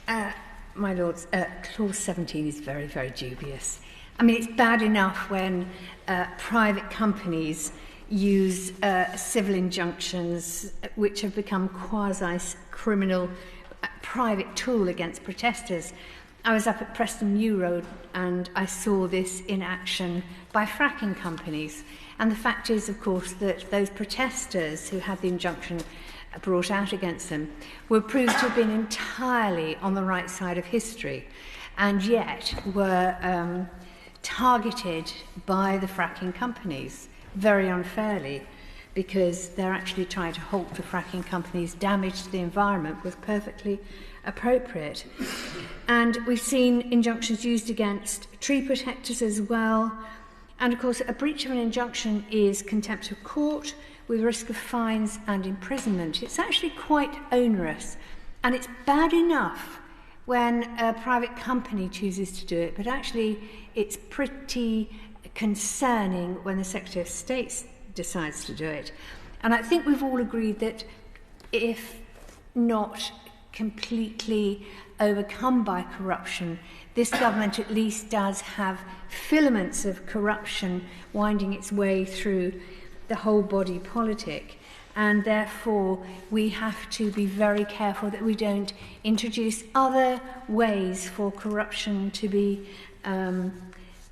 My Lords, Clause 17 is very, very dubious. I mean, it's bad enough when private companies use civil injunctions which have become quasi-criminal private tool against protesters. I was up at Preston New Road and I saw this in action by fracking companies. And the fact is, of course, that those protesters who had the injunction brought out against them were proved to have been entirely on the right side of history, and yet were targeted by the fracking companies very unfairly, because they're actually trying to halt the fracking companies' damage to the environment was perfectly appropriate. And we've seen injunctions used against tree protectors as well. And of course, a breach of an injunction is contempt of court with risk of fines and imprisonment. It's actually quite onerous, and it's bad enough when a private company chooses to do it, but actually it's pretty concerning when the Secretary of State decides to do it. And I think we've all agreed that if not completely overcome by corruption, this government at least does have filaments of corruption winding its way through the whole body politic, and therefore we have to be very careful that we don't introduce other ways for corruption to be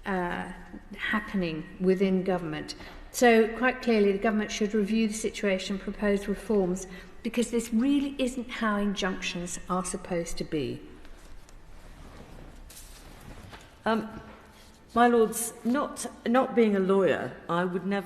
happening within government. So quite clearly the government should review the situation, propose reforms, because this really isn't how injunctions are supposed to be. My Lords, not being a lawyer, I would never